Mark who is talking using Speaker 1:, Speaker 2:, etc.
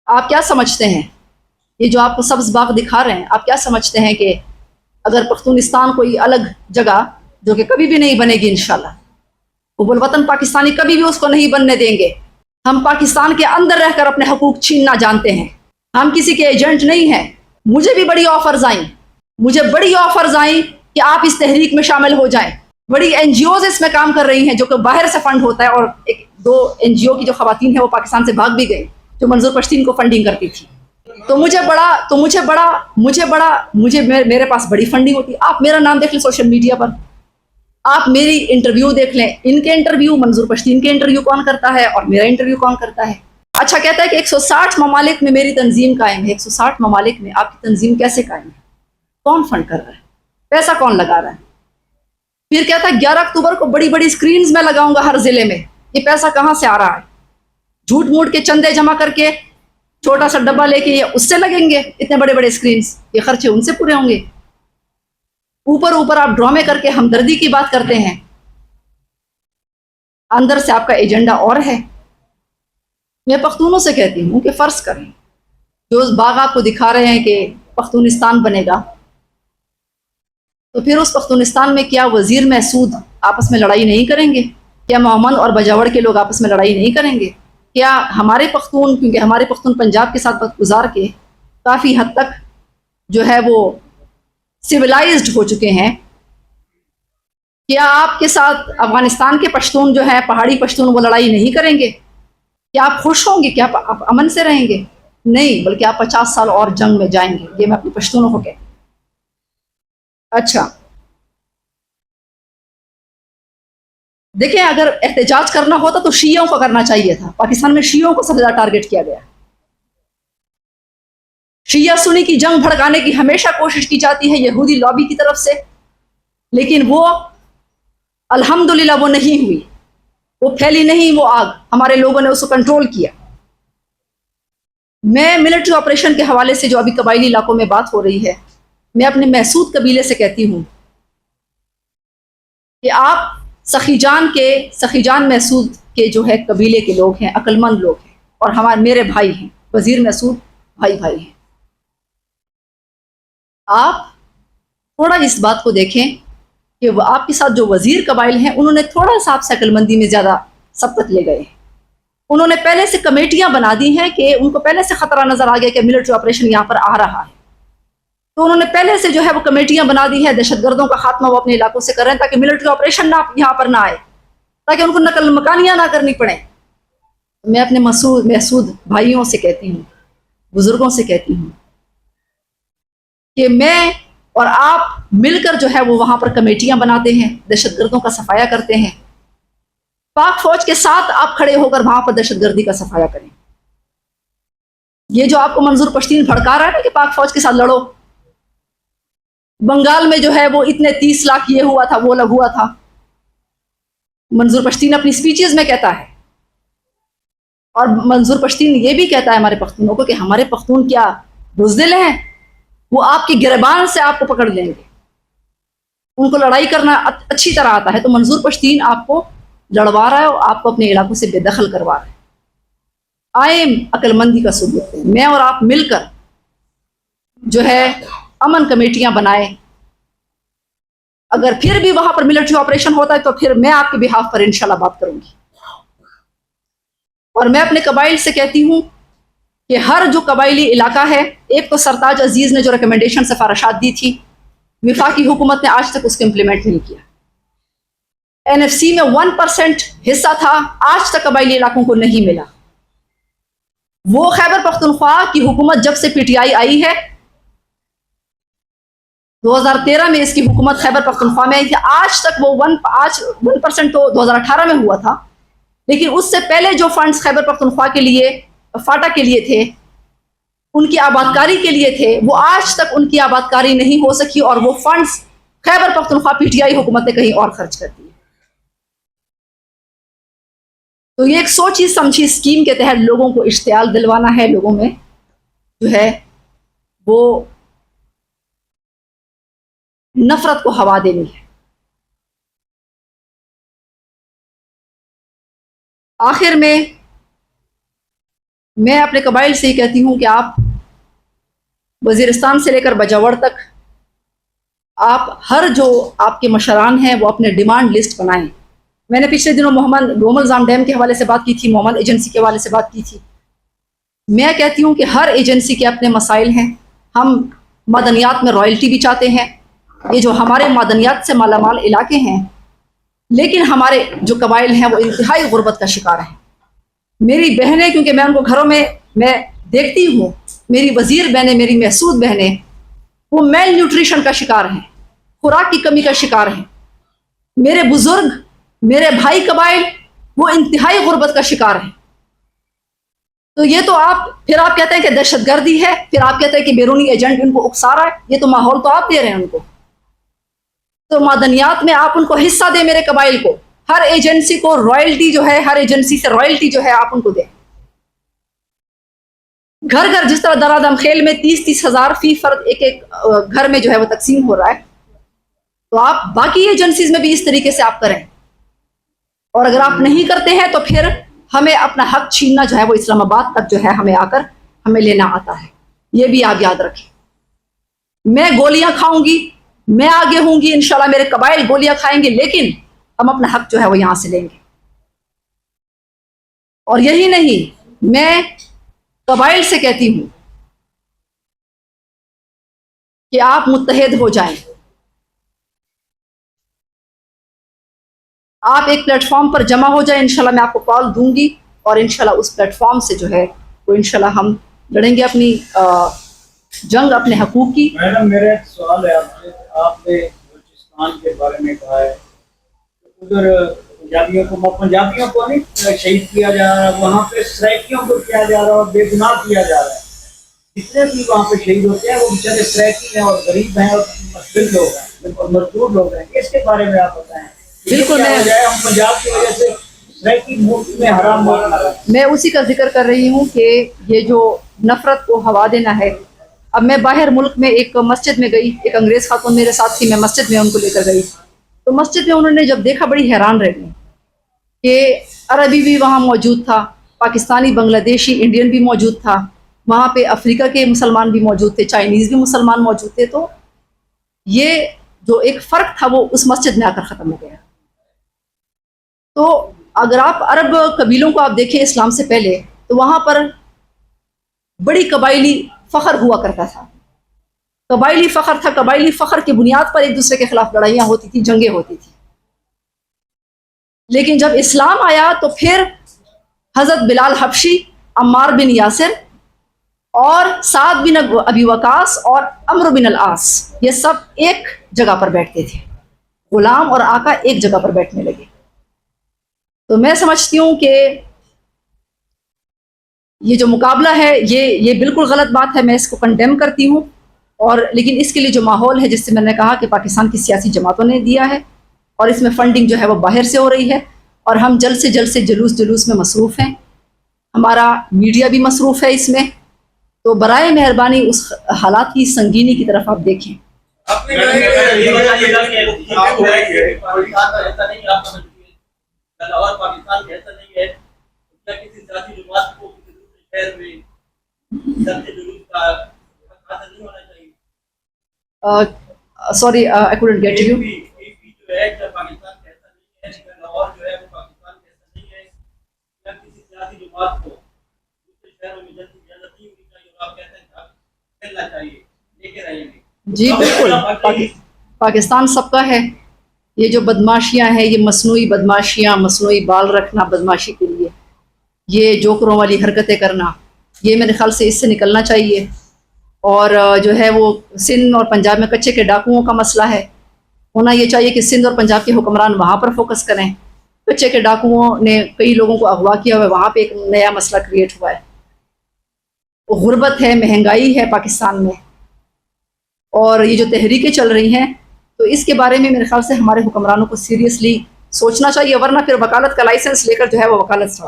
Speaker 1: آپ کیا سمجھتے ہیں یہ جو آپ کو سبز باغ دکھا رہے ہیں، آپ کیا سمجھتے ہیں کہ اگر پختونستان کوئی الگ جگہ جو کہ کبھی بھی نہیں بنے گی انشاءاللہ، وہ الوطن پاکستانی کبھی بھی اس کو نہیں بننے دیں گے. ہم پاکستان کے اندر رہ کر اپنے حقوق چھیننا جانتے ہیں. ہم کسی کے ایجنٹ نہیں ہیں. مجھے بھی بڑی آفرز آئیں کہ آپ اس تحریک میں شامل ہو جائیں. بڑی این جی اوز اس میں کام کر رہی ہیں جو کہ باہر سے فنڈ ہوتا ہے، اور ایک دو این جی او کی جو خواتین ہیں وہ پاکستان سے بھاگ بھی گئی جو منظور پشتین کو فنڈنگ کرتی تھی. میرے پاس بڑی فنڈنگ ہوتی. آپ میرا نام دیکھ لیں سوشل میڈیا پر، آپ میری انٹرویو دیکھ لیں. ان کے انٹرویو، منظور پشتین کے انٹرویو کون کرتا ہے اور میرا انٹرویو کون کرتا ہے؟ اچھا کہتا ہے کہ 160 ممالک میں میری تنظیم قائم ہے. 160 ممالک میں آپ کی تنظیم کیسے قائم ہے؟ کون فنڈ کر رہا ہے؟ پیسہ کون لگا رہا ہے؟ پھر کہتا ہے 11 اکتوبر کو بڑی بڑی سکرینز میں لگاؤں گا ہر ضلع میں. یہ پیسہ کہاں سے آ رہا ہے؟ جھوٹ موٹ کے چندے جمع کر کے چھوٹا سا ڈبہ لے کے یہ اس سے لگیں گے اتنے بڑے بڑے سکرینز، یہ خرچے ان سے پورے ہوں گے. اوپر آپ ڈرامے کر کے ہمدردی کی بات کرتے ہیں، اندر سے آپ کا ایجنڈا اور ہے. میں پختونوں سے کہتی ہوں کہ فرض کریں جو اس باغ آپ کو دکھا رہے ہیں کہ پختونستان بنے گا، تو پھر اس پختونستان میں کیا وزیر محسود آپس میں لڑائی نہیں کریں گے؟ کیا مومن اور بجاوڑ کے لوگ آپس میں لڑائی نہیں کریں گے؟ کیا ہمارے پختون، کیونکہ ہمارے پختون پنجاب کے ساتھ وقت گزار کے کافی حد تک جو ہے وہ سویلائزڈ ہو چکے ہیں، کیا آپ کے ساتھ افغانستان کے پشتون جو ہے پہاڑی پشتون وہ لڑائی نہیں کریں گے؟ کیا آپ خوش ہوں گے؟ کیا آپ امن سے رہیں گے؟ نہیں، بلکہ آپ 50 سال اور جنگ میں جائیں گے. یہ میں اپنے پشتونوں کو کہتی ہوں. اچھا دیکھیں، اگر احتجاج کرنا ہوتا تو شیعوں کو کرنا چاہیے تھا. پاکستان میں شیعوں کو سب سے زیادہ ٹارگٹ کیا گیا. شیعہ سنی کی جنگ بھڑکانے کی ہمیشہ کوشش کی جاتی ہے یہودی لابی کی طرف سے، لیکن وہ الحمدللہ وہ نہیں ہوئی، وہ پھیلی نہیں وہ آگ. ہمارے لوگوں نے اس کو کنٹرول کیا. میں ملٹری آپریشن کے حوالے سے جو ابھی قبائلی علاقوں میں بات ہو رہی ہے، میں اپنے محسود قبیلے سے کہتی ہوں کہ آپ سخی جان محسود کے جو ہے قبیلے کے لوگ ہیں، عقل مند لوگ ہیں، اور میرے بھائی ہیں. وزیر محسود بھائی ہیں. آپ تھوڑا اس بات کو دیکھیں کہ آپ کے ساتھ جو وزیر قبائل ہیں انہوں نے تھوڑا سا آپ سے عقل مندی میں زیادہ سبقت لے گئے ہیں. انہوں نے پہلے سے کمیٹیاں بنا دی ہیں کہ ان کو پہلے سے خطرہ نظر آ گیا کہ ملٹری آپریشن یہاں پر آ رہا ہے، تو انہوں نے پہلے سے جو ہے وہ کمیٹیاں بنا دی ہیں. دہشت گردوں کا خاتمہ وہ اپنے علاقوں سے کر رہے ہیں تاکہ ملٹری آپریشن یہاں پر نہ آئے، تاکہ ان کو نقل مکانیاں نہ کرنی پڑیں. میں اپنے محسود بھائیوں سے کہتی ہوں، بزرگوں سے کہتی ہوں کہ میں اور آپ مل کر جو ہے وہ وہاں پر کمیٹیاں بناتے ہیں، دہشت گردوں کا صفایا کرتے ہیں. پاک فوج کے ساتھ آپ کھڑے ہو کر وہاں پر دہشت گردی کا صفایا کریں. یہ جو آپ کو منظور پشتین بھڑکا رہا ہے نا کہ پاک فوج کے ساتھ لڑو، بنگال میں جو ہے وہ اتنے 30 لاکھ یہ ہوا تھا وہ ہوا تھا. منظور پشتین اپنی سپیچز میں کہتا ہے، اور منظور پشتین یہ بھی کہتا ہے ہمارے پختونوں کو کہ ہمارے پختون کیا بزدل ہیں، وہ آپ کی گریبان سے آپ کو پکڑ لیں گے. ان کو لڑائی کرنا اچھی طرح آتا ہے. تو منظور پشتین آپ کو لڑوا رہا ہے اور آپ کو اپنے علاقوں سے بے دخل کروا رہا ہے. آئیں عقل مندی کا ثبوت کریں. میں اور آپ مل کر جو ہے امن کمیٹیاں بنائیں. اگر پھر بھی وہاں پر ملٹری آپریشن ہوتا ہے تو پھر میں آپ کے بہاف پر انشاءاللہ بات کروں گی. اور میں اپنے قبائل سے کہتی ہوں کہ ہر جو قبائلی علاقہ ہے، ایک تو سرتاج عزیز نے جو ریکمنڈیشن سفارشات دی تھی، وفاقی حکومت نے آج تک اس کو امپلیمنٹ نہیں کیا. این ایف سی میں 1% حصہ تھا، آج تک قبائلی علاقوں کو نہیں ملا. وہ خیبر پختونخوا کی حکومت جب سے پی ٹی آئی آئی ہے، 2013 میں اس کی حکومت خیبر پختونخوا میں آئی تھی، آج تک وہ 1% تو 2018 میں ہوا تھا، لیکن اس سے پہلے جو فنڈز خیبر پختونخوا کے لیے، فاٹا کے لیے تھے، ان کی آبادکاری کے لیے تھے، وہ آج تک ان کی آبادکاری نہیں ہو سکی، اور وہ funds Khyber Pakhtunkhwa P T I حکومت نے کہیں اور خرچ کر دی. تو یہ ایک سوچی سمجھی اسکیم کے تحت لوگوں کو اشتعال دلوانا ہے، لوگوں میں جو ہے وہ نفرت کو ہوا دینی ہے. آخر میں میں اپنے قبائل سے یہ کہتی ہوں کہ آپ وزیرستان سے لے کر بجاور تک آپ ہر جو آپ کے مشران ہیں وہ اپنے ڈیمانڈ لسٹ بنائیں. میں نے پچھلے دنوں محمد گومل زام ڈیم کے حوالے سے بات کی تھی, محمد ایجنسی کے حوالے سے بات کی تھی. میں کہتی ہوں کہ ہر ایجنسی کے اپنے مسائل ہیں. ہم معدنیات میں رائلٹی بھی چاہتے ہیں, یہ جو ہمارے معدنیات سے مالا مال علاقے ہیں, لیکن ہمارے جو قبائل ہیں وہ انتہائی غربت کا شکار ہیں. میری بہنیں, کیونکہ میں ان کو گھروں میں دیکھتی ہوں, میری وزیر بہنیں, میری محسود بہنیں, وہ میل نیوٹریشن کا شکار ہیں, خوراک کی کمی کا شکار ہیں. میرے بزرگ, میرے بھائی قبائل, وہ انتہائی غربت کا شکار ہیں. تو یہ تو پھر آپ کہتے ہیں کہ دہشت گردی ہے, پھر آپ کہتے ہیں کہ بیرونی ایجنٹ ان کو اکسا رہا ہے. یہ تو ماحول تو آپ دے رہے ہیں ان کو. تو معدنیات میں آپ ان کو حصہ دیں, میرے قبائل کو. ہر ایجنسی کو رائلٹی جو ہے, ہر ایجنسی سے رائلٹی جو ہے آپ ان کو دیں. گھر گھر جس طرح درادم خیل میں 30-30 ہزار فی فرد ایک ایک گھر میں جو ہے وہ تقسیم ہو رہا ہے, تو آپ باقی ایجنسیز میں بھی اس طریقے سے آپ کریں. اور اگر آپ نہیں کرتے ہیں تو پھر ہمیں اپنا حق چھیننا جو ہے وہ اسلام آباد تک جو ہے ہمیں آ کر ہمیں لینا آتا ہے. یہ بھی آپ یاد رکھیں. میں گولیاں کھاؤں گی, میں آگے ہوں گی, انشاءاللہ میرے قبائل گولیاں کھائیں گے, لیکن ہم اپنا حق جو ہے وہ یہاں سے لیں گے. اور یہی نہیں, میں قبائل سے کہتی ہوں کہ آپ متحد ہو جائیں. آپ ایک پلیٹ فارم پر جمع ہو جائیں, انشاءاللہ میں آپ کو کال دوں گی, اور انشاءاللہ اس پلیٹ فارم سے جو ہے وہ انشاءاللہ ہم لڑیں گے اپنی جنگ اپنے حقوق کی.
Speaker 2: میڈم میرا ایک سوال ہے آپ سے. آپ نے بلوچستان کے بارے میں کہا ہے, ادھر پنجابیوں کو نہیں شہید کیا جا رہا, وہاں پہ سرائکیوں کو کیا جا رہا اور بے گناہ کیا جا رہا ہے. جتنے بھی وہاں پہ شہید ہوتے ہیں وہ بیچارے سرائکی ہیں اور غریب ہیں اور مسکین لوگ ہیں اور مزدور لوگ ہیں. اس کے بارے میں آپ بتائیں.
Speaker 1: بالکل,
Speaker 2: ہم پنجاب کی وجہ سے سرائکی ملک میں حرام ہو رہا ہے.
Speaker 1: میں اسی کا ذکر کر رہی ہوں کہ یہ جو نفرت کو ہوا دینا ہے. اب میں باہر ملک میں ایک مسجد میں گئی, ایک انگریز خاتون میرے ساتھ تھی, میں مسجد میں ان کو لے کر گئی. تو مسجد میں انہوں نے جب دیکھا بڑی حیران رہ گئی کہ عربی بھی وہاں موجود تھا, پاکستانی, بنگلہ دیشی, انڈین بھی موجود تھا, وہاں پہ افریقہ کے مسلمان بھی موجود تھے, چائنیز بھی مسلمان موجود تھے. تو یہ جو ایک فرق تھا وہ اس مسجد میں آ کر ختم ہو گیا. تو اگر آپ عرب قبیلوں کو آپ دیکھیں اسلام سے پہلے, تو وہاں پر بڑی قبائلی فخر ہوا کرتا تھا. قبائلی فخر تھا, قبائلی فخر کی بنیاد پر ایک دوسرے کے خلاف لڑائیاں ہوتی تھی, جنگیں ہوتی تھی. لیکن جب اسلام آیا تو پھر حضرت بلال حبشی, عمار بن یاسر اور سعد بن ابی وقاص اور عمرو بن العاص, یہ سب ایک جگہ پر بیٹھتے تھے. غلام اور آقا ایک جگہ پر بیٹھنے لگے. تو میں سمجھتی ہوں کہ یہ جو مقابلہ ہے یہ بالکل غلط بات ہے, میں اس کو کنڈیم کرتی ہوں. اور لیکن اس کے لیے جو ماحول ہے, جس سے میں نے کہا کہ پاکستان کی سیاسی جماعتوں نے دیا ہے, اور اس میں فنڈنگ جو ہے وہ باہر سے ہو رہی ہے, اور ہم جلد سے جلوس میں مصروف ہیں. ہمارا میڈیا بھی مصروف ہے اس میں. تو برائے مہربانی اس حالات کی سنگینی کی طرف آپ دیکھیں.
Speaker 3: اور پاکستان ایسا نہیں ہے کیا کسی ذاتی جماعت کو کسی دوسرے شہر میں سب سے جلوس کا حاصل نہیں ہونا چاہیے.
Speaker 1: Sorry, I couldn't get you.
Speaker 3: جو ہے کیا پاکستان ایسا نہیں ہے, لاہور جو ہے وہ پاکستان ایسا نہیں ہے کیا کسی ذاتی جماعت کو دوسرے شہروں میں جلدی اجازت نہیں ہونی چاہیے, اور آپ کہتے ہیں کھیلنا چاہیے, لے کے رہیں گے.
Speaker 1: جی بالکل, پاکستان سب کا ہے. یہ جو بدماشیاں ہیں, یہ مصنوعی بدماشیاں, مصنوعی بال رکھنا بدماشی کے لیے, یہ جوکروں والی حرکتیں کرنا, یہ میرے خیال سے اس سے نکلنا چاہیے. اور جو ہے وہ سندھ اور پنجاب میں کچے کے ڈاکوؤں کا مسئلہ ہے, ہونا یہ چاہیے کہ سندھ اور پنجاب کے حکمران وہاں پر فوکس کریں. کچے کے ڈاکوؤں نے کئی لوگوں کو اغوا کیا ہوا ہے, وہاں پہ ایک نیا مسئلہ کریٹ ہوا ہے. غربت ہے, مہنگائی ہے پاکستان میں, اور یہ جو تحریکیں چل رہی ہیں, تو اس کے بارے میں میرے خیال سے ہمارے حکمرانوں کو سیریسلی سوچنا چاہیے, ورنہ پھر وکالت کا لائسنس لے کر جو ہے وہ وکالت